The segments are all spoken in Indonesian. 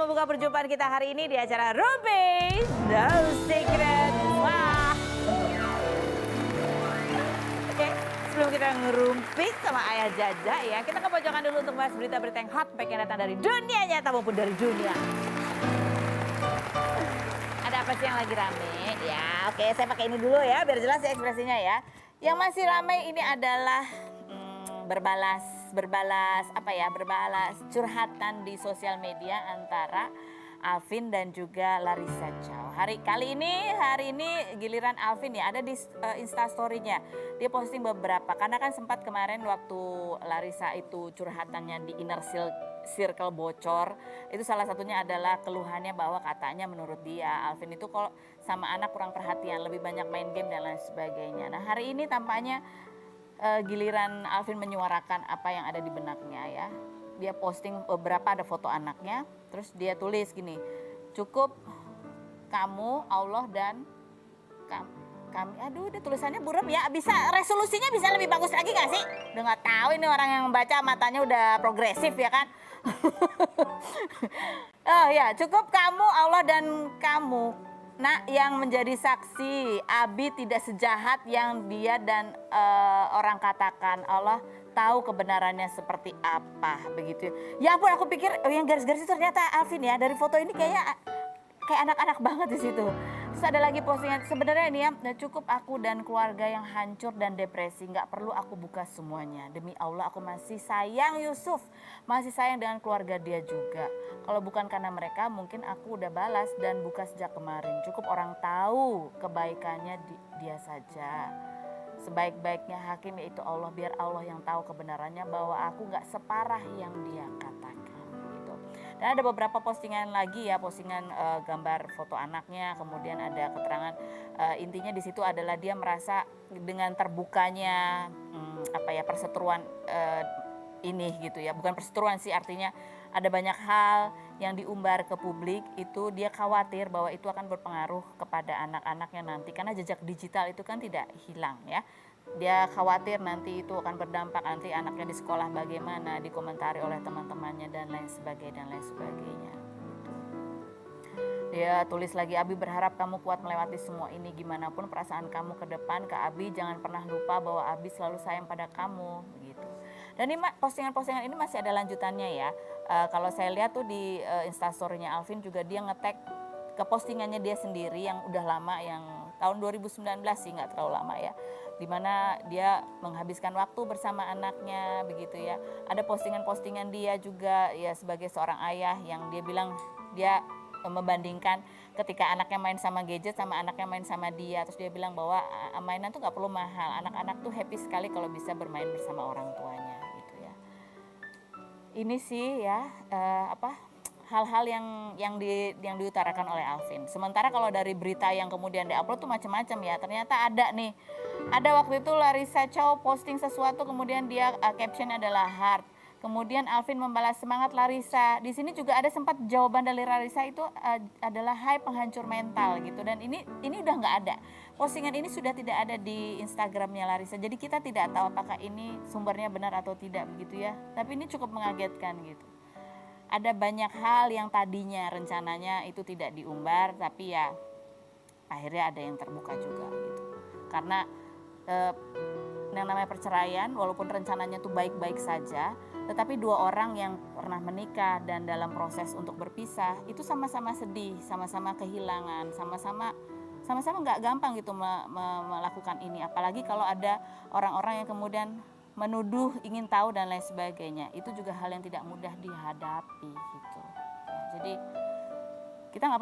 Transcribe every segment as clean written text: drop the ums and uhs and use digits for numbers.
membuka perjumpaan kita hari ini di acara Rumpis No Secret. Wah. Oke, sebelum kita ngerumpis sama Ayah Jaja ya, kita ke pojokan dulu untuk bahas berita-berita yang hot baik yang datang dari dunia nyata maupun dari dunia. Ada apa sih yang lagi rame? Ya, oke, saya pakai ini dulu ya, biar jelas ya ekspresinya ya. Yang masih ramai ini adalah berbalas curhatan di sosial media antara Alvin dan juga Larissa Chow. Hari ini giliran Alvin ya, ada di Instastory-nya. Dia posting beberapa, karena kan sempat kemarin waktu Larissa itu curhatannya di inner circle bocor. Itu salah satunya adalah keluhannya bahwa katanya menurut dia Alvin itu kalau sama anak kurang perhatian, lebih banyak main game dan lain sebagainya. Nah hari ini tampaknya giliran Alvin menyuarakan apa yang ada di benaknya ya. Dia posting beberapa, ada foto anaknya, terus dia tulis gini, cukup kamu, Allah dan kami. Aduh, dia tulisannya buram ya. Bisa resolusinya bisa lebih bagus lagi nggak sih? Udah nggak tahu ini orang yang baca matanya udah progresif ya kan? Oh ya, cukup kamu, Allah dan kamu. Nah, yang menjadi saksi, Abi tidak sejahat yang dia dan orang katakan. Allah tahu kebenarannya seperti apa, begitu. Ya ampun, aku pikir yang garis-garis itu ternyata Alvin ya. Dari foto ini kayak anak-anak banget di situ. Terus ada lagi postingan, sebenarnya ini ya, cukup aku dan keluarga yang hancur dan depresi, nggak perlu aku buka semuanya. Demi Allah aku masih sayang Yusuf, masih sayang dengan keluarga dia juga. Kalau bukan karena mereka mungkin aku udah balas dan buka sejak kemarin. Cukup orang tahu kebaikannya dia saja. Sebaik-baiknya hakim yaitu Allah, biar Allah yang tahu kebenarannya bahwa aku nggak separah yang dia katakan. Dan ada beberapa postingan lagi ya, postingan gambar foto anaknya, kemudian ada keterangan intinya di situ adalah dia merasa dengan terbukanya perseteruan ini gitu ya, bukan perseteruan sih, artinya ada banyak hal yang diumbar ke publik, itu dia khawatir bahwa itu akan berpengaruh kepada anak-anaknya nanti, karena jejak digital itu kan tidak hilang ya. Dia khawatir nanti itu akan berdampak, nanti anaknya di sekolah bagaimana, dikomentari oleh teman-temannya dan lain sebagainya. Dia tulis lagi, Abi berharap kamu kuat melewati semua ini, gimana pun perasaan kamu ke depan ke Abi, jangan pernah lupa bahwa Abi selalu sayang pada kamu, begitu. Dan ini postingan-postingan ini masih ada lanjutannya ya. Kalau saya lihat tuh di Instastory-nya Alvin juga dia nge-tag ke postingannya dia sendiri yang udah lama, yang tahun 2019 sih, nggak terlalu lama ya, dimana dia menghabiskan waktu bersama anaknya begitu ya. Ada postingan-postingan dia juga ya sebagai seorang ayah yang dia bilang dia membandingkan ketika anaknya main sama gadget sama anaknya main sama dia, terus dia bilang bahwa mainan tuh nggak perlu mahal, anak-anak tuh happy sekali kalau bisa bermain bersama orang tuanya gitu ya. Ini sih ya hal-hal yang diutarakan oleh Alvin. Sementara kalau dari berita yang kemudian diupload tuh macam-macam ya. Ternyata ada waktu itu Larissa Chow posting sesuatu, kemudian dia captionnya adalah heart. Kemudian Alvin membalas semangat Larissa. Di sini juga ada sempat jawaban dari Larissa itu adalah hai penghancur mental gitu. Dan ini udah nggak ada. Postingan ini sudah tidak ada di Instagramnya Larissa. Jadi kita tidak tahu apakah ini sumbernya benar atau tidak begitu ya. Tapi ini cukup mengagetkan gitu. Ada banyak hal yang tadinya rencananya itu tidak diumbar, tapi ya akhirnya ada yang terbuka juga gitu. Karena yang namanya perceraian, walaupun rencananya tuh baik-baik saja, tetapi dua orang yang pernah menikah dan dalam proses untuk berpisah itu sama-sama sedih, sama-sama kehilangan, sama-sama nggak gampang gitu melakukan ini. Apalagi kalau ada orang-orang yang kemudian menuduh, ingin tahu dan lain sebagainya, itu juga hal yang tidak mudah dihadapi gitu. Jadi kita nggak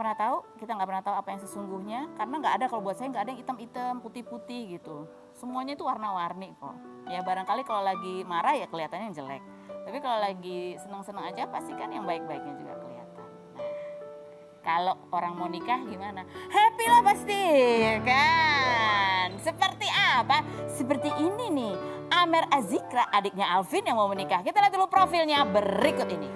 pernah tahu apa yang sesungguhnya, karena nggak ada, kalau buat saya nggak ada yang hitam-hitam, putih-putih gitu. Semuanya itu warna-warni kok. Ya barangkali kalau lagi marah ya kelihatannya yang jelek, tapi kalau lagi senang-senang aja pasti kan yang baik-baiknya juga kelihatan. Nah, kalau orang mau nikah gimana? Happy lah pasti kan. Seperti apa? Seperti ini nih, Amer Azikra, adiknya Alvin yang mau menikah. Kita lihat dulu profilnya berikut ini.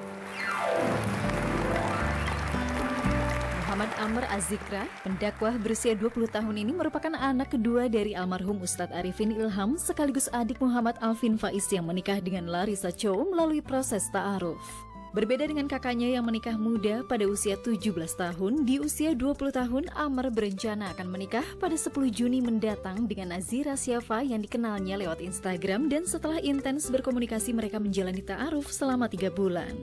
Muhammad Amer Azikra, pendakwah berusia 20 tahun ini merupakan anak kedua dari almarhum Ustadz Arifin Ilham sekaligus adik Muhammad Alvin Faiz yang menikah dengan Larissa Chow melalui proses ta'aruf. Berbeda dengan kakaknya yang menikah muda pada usia 17 tahun, di usia 20 tahun Amr berencana akan menikah pada 10 Juni mendatang dengan Nazira Syafa yang dikenalnya lewat Instagram, dan setelah intens berkomunikasi mereka menjalani ta'aruf selama 3 bulan.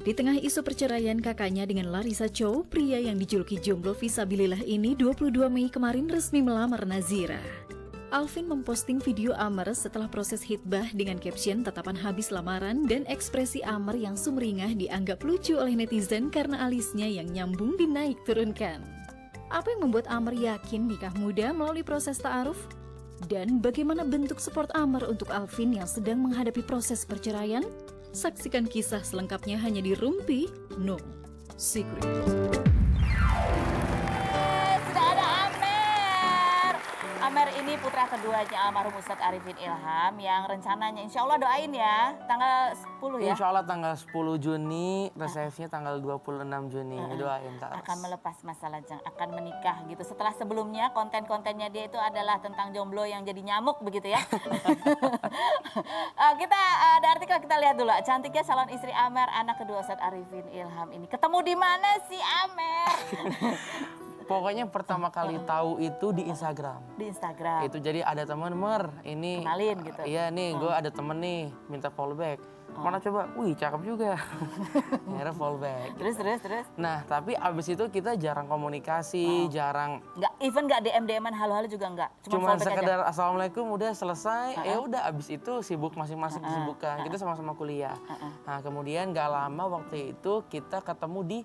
Di tengah isu perceraian kakaknya dengan Larissa Chow, pria yang dijuluki jomblo visabilillah ini 22 Mei kemarin resmi melamar Nazira. Alvin memposting video Amr setelah proses hitbah dengan caption tatapan habis lamaran, dan ekspresi Amr yang sumringah dianggap lucu oleh netizen karena alisnya yang nyambung dinaik turunkan. Apa yang membuat Amr yakin nikah muda melalui proses ta'aruf? Dan bagaimana bentuk support Amr untuk Alvin yang sedang menghadapi proses perceraian? Saksikan kisah selengkapnya hanya di Rumpi No Secret. Sudah ada Amer. Amer ini putra keduanya almarhum Ustadz Arifin Ilham yang rencananya insya Allah doain ya tanggal 10 ya. Insya Allah tanggal 10 Juni, resepsinya tanggal 26 Juni. Doain Kak Ros. Akan melepas masa lajang, akan menikah gitu. Setelah sebelumnya konten-kontennya dia itu adalah tentang jomblo yang jadi nyamuk begitu ya. Kita ada artikel, kita lihat dulu. Cantiknya calon istri Amer, anak kedua Ustadz Arifin Ilham ini. Ketemu di mana sih Amer? Pokoknya pertama kali tahu itu di Instagram. Di Instagram. Itu jadi ada temen ini. Kenalin gitu. Iya nih, gue ada temen nih minta follow back. Mana coba? Wih, cakep juga. Akhirnya follow back. Terus. Nah, tapi abis itu kita jarang komunikasi, jarang. Nggak, even nggak DM-an halo-halo juga nggak. Cuma follow back sekedar aja. assalamualaikum udah selesai. Ya udah abis itu sibuk masing-masing kesibukan. Kita sama-sama kuliah. Nah, kemudian nggak lama waktu itu kita ketemu di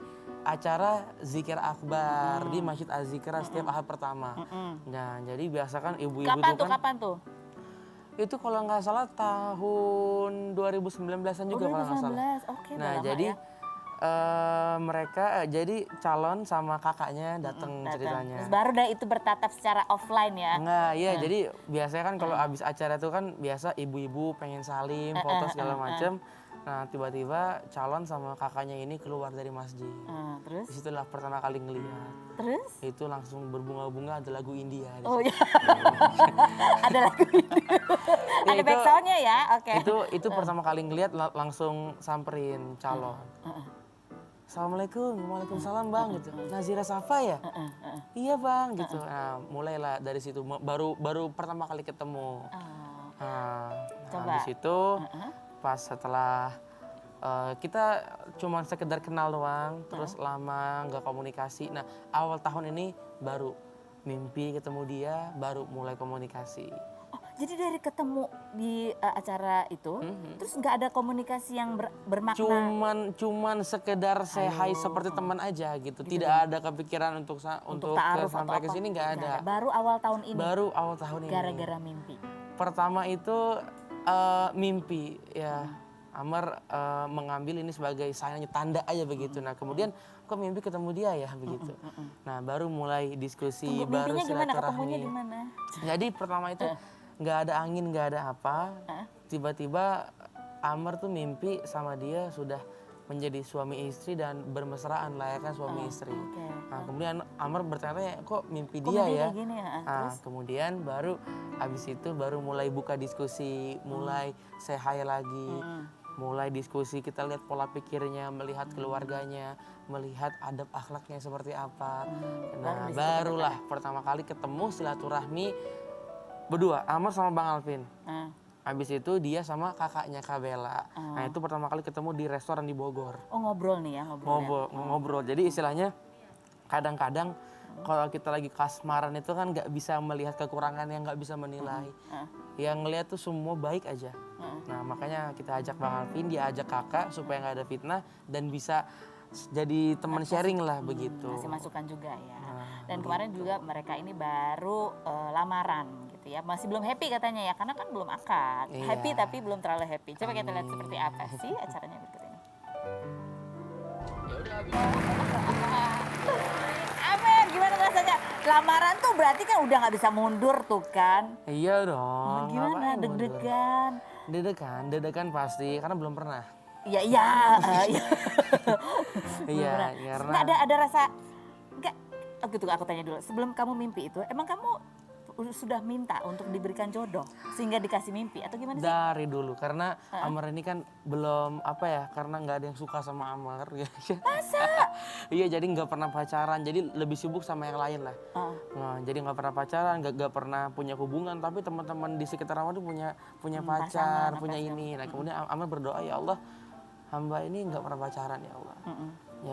acara zikir akbar di Masjid Az-Zikra setiap ahad pertama. Nah, jadi biasa kan ibu-ibu Kapan tuh? Itu kalau nggak salah tahun 2019-an juga kalau nggak salah. Oke, Nah, lama jadi ya. mereka jadi calon sama kakaknya datang ceritanya. Terus baru dah itu bertatap secara offline ya. Enggak, iya jadi biasanya kan kalau abis acara itu kan biasa ibu-ibu pengen salim, foto segala macem. Nah, tiba-tiba calon sama kakaknya ini keluar dari masjid. Terus? Disitulah pertama kali ngelihat. Terus? Itu langsung berbunga-bunga, ada lagu India. Oh iya. Ada lagu ini. Ada itu- backsoundnya ya, oke. Itu pertama kali ngelihat langsung samperin calon. Assalamualaikum, waalaikumsalam bang gitu. Nazira Syafa ya? Iya bang gitu. Nah, mulailah dari situ baru pertama kali ketemu. Nah, Coba. habis itu pas setelah kita cuma sekedar kenal doang, terus lama nggak komunikasi. Nah, awal tahun ini baru mimpi ketemu dia, baru mulai komunikasi. Oh, jadi dari ketemu di acara itu, terus nggak ada komunikasi yang bermakna. Cuman sekedar say hi seperti teman aja gitu. Tidak ada kepikiran untuk ta'aruf sampai atau ke sini nggak ada. Baru awal tahun ini. Baru awal tahun ini. Gara-gara mimpi. Pertama itu mimpi ya. Amr mengambil ini sebagai sayangnya tanda aja begitu. Nah, kemudian kok mimpi ketemu dia ya begitu. Nah, baru mulai diskusi, baru Mimpinya gimana? Ketemunya silaturahmi. di mana? Jadi pertama itu nggak ada angin, nggak ada apa. Tiba-tiba Amr tuh mimpi sama dia sudah menjadi suami istri dan bermesraan layaknya suami istri. Nah, kemudian Amr bertanya, kok mimpi dia ya? Gini, Nah, kemudian baru abis itu baru mulai buka diskusi, mulai say hi lagi, mulai diskusi, kita lihat pola pikirnya, melihat keluarganya, melihat adab akhlaknya seperti apa. Nah, barulah pertama kali ketemu silaturahmi berdua, Amr sama Bang Alvin. Habis itu dia sama kakaknya Kak Bella. Nah, itu pertama kali ketemu di restoran di Bogor. Oh, ngobrol nih ya, Ngobrol. Jadi istilahnya kadang-kadang kalau kita lagi kasmaran itu kan nggak bisa melihat kekurangan, yang nggak bisa menilai. Yang ngelihat tuh semua baik aja. Nah, makanya kita ajak Bang Alvin, dia ajak kakak supaya nggak ada fitnah dan bisa jadi teman sharing lah begitu. Masih masukan juga ya. Dan kemarin juga mereka ini baru lamaran gitu ya. Masih belum happy katanya ya, karena kan belum akad. Iya. Happy tapi belum terlalu happy. Coba kita lihat seperti apa sih acaranya berikut ini. Amer, gimana rasanya? Lamaran tuh berarti kan udah nggak bisa mundur tuh kan? Iya dong. Gimana? ngapain mundur? Deg-degan? Deg-degan pasti, karena belum pernah. Iya. Iya, karena Nggak ada rasa, nggak, oh gitu aku tanya dulu. Sebelum kamu mimpi itu, emang kamu sudah minta untuk diberikan jodoh sehingga dikasih mimpi atau gimana sih? Dari dulu karena Amar ini kan belum apa ya, karena nggak ada yang suka sama Amar. Masa? Iya, jadi nggak pernah pacaran, jadi lebih sibuk sama yang lain lah. Nah, jadi nggak pernah pacaran, nggak pernah punya hubungan, tapi teman-teman di sekitar Amar tuh punya pacar, pasangan, punya ini. Nah kemudian Amar berdoa, ya Allah, hamba ini nggak pernah pacaran ya Allah.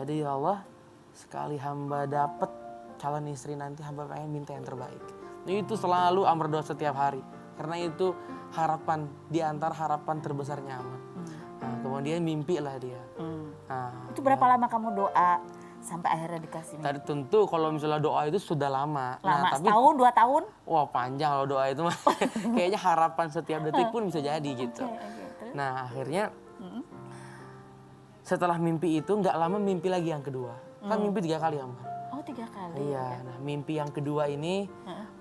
Jadi ya Allah, sekali hamba dapet calon istri nanti hamba pengen minta yang terbaik. Itu selalu Amar doa setiap hari. Karena itu harapan, di antara harapan terbesarnya Amar. Nah, kemudian mimpi lah dia. Nah, Itu berapa lama kamu doa sampai akhirnya dikasih mimpi? tadi tentu kalau misalnya doa itu sudah lama. Lama, Nah, tapi setahun, 2 tahun? wah panjang kalau doa itu mah. Kayaknya harapan setiap detik pun bisa jadi gitu. Terus? Nah akhirnya setelah mimpi itu nggak lama mimpi lagi yang kedua. Kan mimpi 3 kali Amar. Oh 3 kali. Iya, nah mimpi yang kedua ini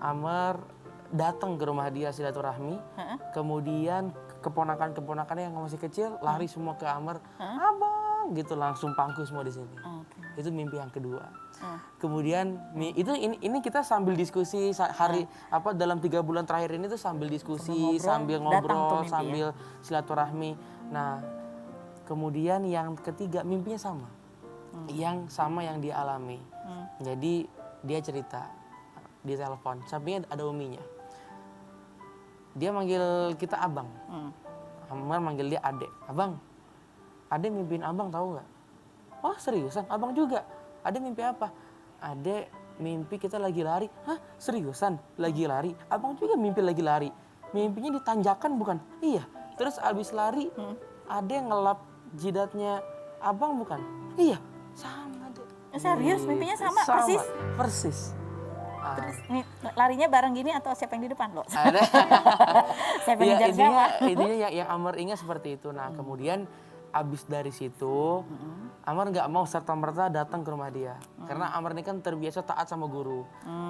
Amar datang ke rumah dia silaturahmi. Kemudian keponakan-keponakannya yang masih kecil lari semua ke Amar. Abang gitu, langsung pangku semua di sini. Oke. Itu mimpi yang kedua. Kemudian ini kita sambil diskusi hari apa dalam 3 bulan terakhir ini tuh sambil diskusi, sambil datang tuh ngobrol, mimpi sambil silaturahmi. Nah, kemudian yang ketiga mimpinya sama. Yang sama yang dia alami. Jadi dia cerita di telepon, sampingnya ada uminya. Dia manggil kita abang. Amar manggil dia adek. Abang, adek mimpiin abang tahu nggak? Wah seriusan, abang juga. Adek mimpi apa? Adek mimpi kita lagi lari. Hah seriusan? Lagi lari? Abang juga mimpi lagi lari. Mimpinya ditanjakan bukan? Iya. Terus abis lari, adek ngelap jidatnya abang bukan? Iya. Sama deh. Serius mimpinya sama, persis? Persis. Terus nih, larinya bareng gini atau siapa yang di depan loh? Ada. Siapa yang ngejar siapa? Intinya yang Amar ingat seperti itu. Nah kemudian abis dari situ Amar nggak mau serta merta datang ke rumah dia karena Amar ini kan terbiasa taat sama guru.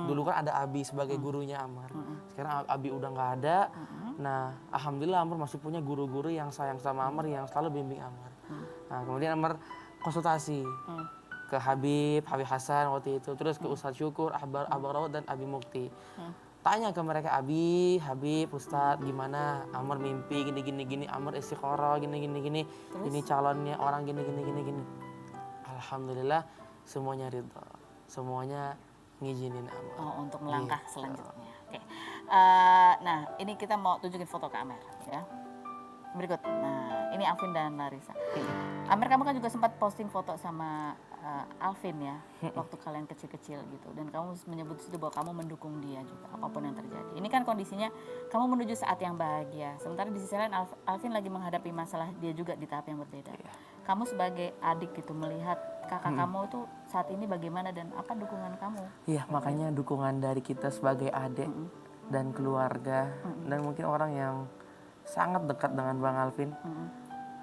Dulu kan ada Abi sebagai gurunya Amar. Sekarang Abi udah nggak ada. Nah alhamdulillah Amar masih punya guru-guru yang sayang sama Amar, yang selalu bimbing Amar. Nah kemudian Amar konsultasi ke Habib Hasan waktu itu, terus ke Ustadz Syukur, Abang Rawat dan Abi Mukti. Tanya ke mereka, Abi, Habib, Ustadz gimana? Amar mimpi gini, Amar istikharah gini. Ini calonnya orang gini. Alhamdulillah semuanya ridha, semuanya ngizinin Amar. Oh, untuk melangkah Gitu. selanjutnya. Oke. Nah, ini kita mau tunjukin foto ke Amer ya. Berikut. Nah, ini Alvin dan Larissa. Amer, kamu kan juga sempat posting foto sama Alvin ya, waktu kalian kecil-kecil gitu. Dan kamu menyebut situ bahwa kamu mendukung dia juga, apapun yang terjadi. Ini kan kondisinya kamu menuju saat yang bahagia. Sementara di sisi lain Alvin lagi menghadapi masalah dia juga di tahap yang berbeda. Kamu sebagai adik gitu melihat kakak kamu tuh saat ini bagaimana dan apa dukungan kamu? Iya, makanya dukungan dari kita sebagai adik dan keluarga dan mungkin orang yang sangat dekat dengan Bang Alvin.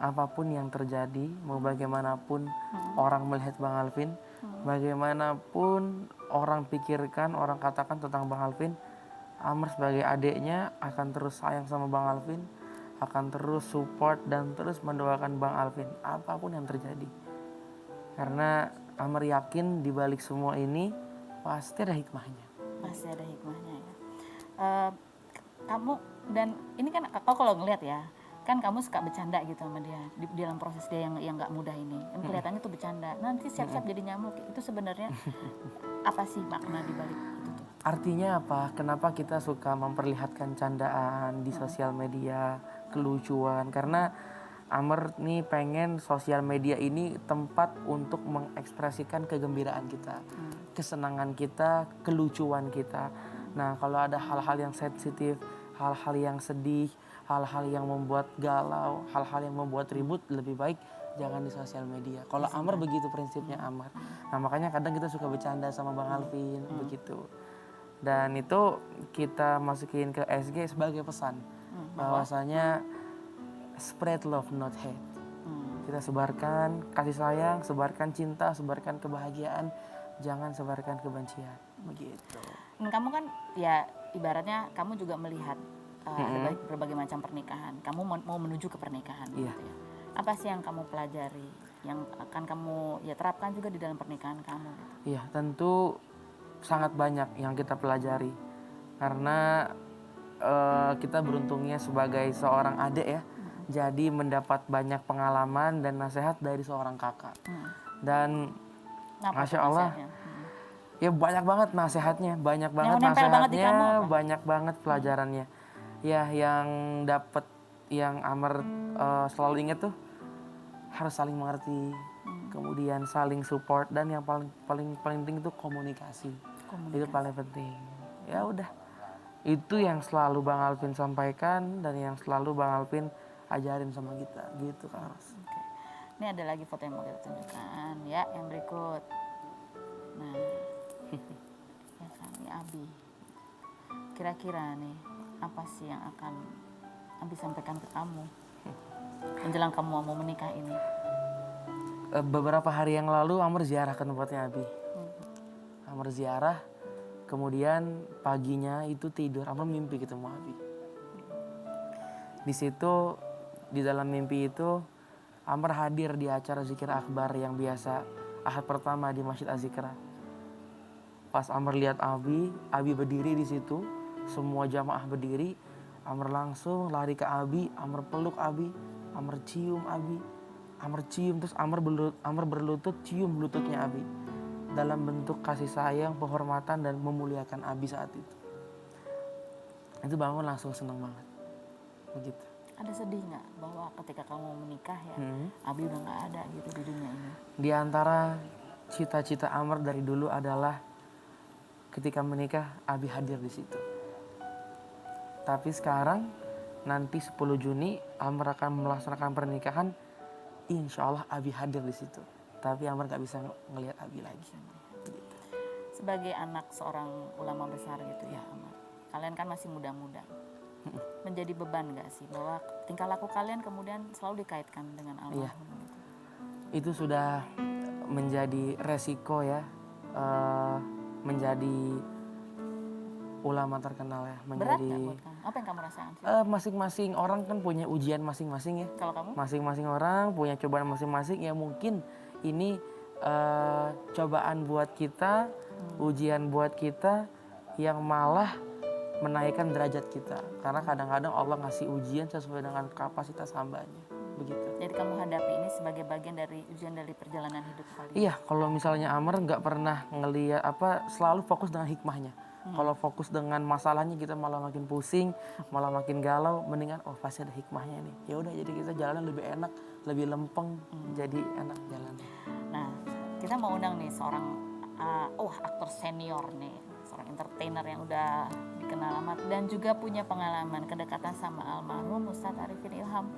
Apapun yang terjadi, mau bagaimanapun orang melihat Bang Alvin, bagaimanapun orang pikirkan, orang katakan tentang Bang Alvin, Amar sebagai adiknya akan terus sayang sama Bang Alvin, akan terus support dan terus mendoakan Bang Alvin apapun yang terjadi. Karena Amar yakin di balik semua ini pasti ada hikmahnya. Pasti ada hikmahnya ya. Kamu dan ini kan kau kalau ngelihat ya, kan kamu suka bercanda gitu sama dia di dalam proses dia yang nggak mudah ini. Kan kelihatannya tuh bercanda. Nanti siap-siap jadi nyamuk. Itu sebenarnya apa sih makna di balik itu tuh? Artinya apa? Kenapa kita suka memperlihatkan candaan di sosial media, kelucuan? Karena Amar nih pengen sosial media ini tempat untuk mengekspresikan kegembiraan kita, kesenangan kita, kelucuan kita. Nah, kalau ada hal-hal yang sensitif, hal-hal yang sedih, hal-hal yang membuat galau, hal-hal yang membuat ribut, lebih baik jangan di sosial media. Kalau Amar begitu prinsipnya Amar. Nah, makanya kadang kita suka bercanda sama Bang Alvin begitu. Dan itu kita masukin ke SG sebagai pesan bahwasanya spread love not hate. Kita sebarkan kasih sayang, sebarkan cinta, sebarkan kebahagiaan, jangan sebarkan kebencian. Begitu. Dan kamu kan ya ibaratnya kamu juga melihat ada berbagai macam pernikahan. Kamu mau menuju ke pernikahan gitu ya. Apa sih yang kamu pelajari yang akan kamu ya terapkan juga di dalam pernikahan kamu gitu? Iya, tentu sangat banyak yang kita pelajari. karena kita beruntungnya sebagai seorang adik ya, jadi mendapat banyak pengalaman dan nasihat dari seorang kakak. Dan Apa Masya tuh Allah, nasihatnya? ya banyak banget nasihatnya, banyak banget nempel banget di kamu nasihatnya, apa? banyak banget pelajarannya. Ya yang dapat, yang Amr selalu ingat tuh harus saling mengerti, kemudian saling support, dan yang paling paling penting itu komunikasi. Itu paling penting. Ya udah, itu yang selalu Bang Alvin sampaikan dan yang selalu Bang Alvin ajarin sama kita, gitu Kak Ros. Oke. Ini ada lagi foto yang mau kita tunjukkan ya, yang berikut. Nah, ya kan, ini Abi. Kira-kira nih, apa sih yang akan Abi sampaikan ke kamu menjelang kamu mau menikah ini? Beberapa hari yang lalu Amr ziarah ke tempatnya Abi. Amr ziarah, kemudian paginya itu tidur, Amr mimpi ketemu Abi. Di situ, di dalam mimpi itu Amr hadir di acara zikir akbar yang biasa ahad pertama di Masjid Az-Zikra. Pas Amr lihat Abi berdiri di situ, semua jamaah berdiri, Amr langsung lari ke Abi, Amr peluk Abi, Amr cium Abi, Amr cium, terus Amr berlutut cium lututnya Abi, dalam bentuk kasih sayang, penghormatan dan memuliakan Abi saat itu. Itu bangun langsung senang banget, begitu. Ada sedih nggak bahwa ketika kamu menikah ya, Abi udah nggak ada gitu di dunia ini? Di antara cita-cita Amr dari dulu adalah ketika menikah Abi hadir di situ. Tapi sekarang nanti 10 Juni Amr akan melaksanakan pernikahan, insya Allah Abi hadir di situ. Tapi Amr gak bisa ngelihat Abi lagi. Gitu. Sebagai anak seorang ulama besar gitu ya, Amar, kalian kan masih muda-muda. Menjadi beban gak sih bahwa tingkah laku kalian kemudian selalu dikaitkan dengan almarhum gitu? Itu sudah menjadi resiko ya, menjadi ulama terkenal ya, Berat menjadi gak buat kamu? Apa yang kamu rasakan sih? masing-masing orang kan punya ujian masing-masing ya. Kalau kamu? Masing-masing orang punya cobaan masing-masing, ya mungkin ini cobaan buat kita, ujian buat kita yang malah menaikkan derajat kita. Karena kadang-kadang Allah ngasih ujian sesuai dengan kapasitas hambanya, begitu. Jadi kamu hadapi ini sebagai bagian dari ujian dari perjalanan hidup kalian? Iya, kalau misalnya Amr nggak pernah ngeliat selalu fokus dengan hikmahnya. Kalau fokus dengan masalahnya kita malah makin pusing, malah makin galau. Mendingan pasti ada hikmahnya nih. Ya udah, jadi kita jalan lebih enak, lebih lempeng, jadi enak jalan. Nah, kita mau undang nih seorang aktor senior nih, seorang entertainer yang udah dikenal amat dan juga punya pengalaman kedekatan sama almarhum Ustadz Arifin Ilham.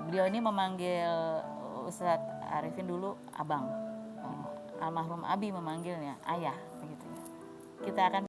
Beliau ini memanggil Ustadz Arifin dulu abang, almarhum Abi memanggilnya ayah, begitu ya. Kita akan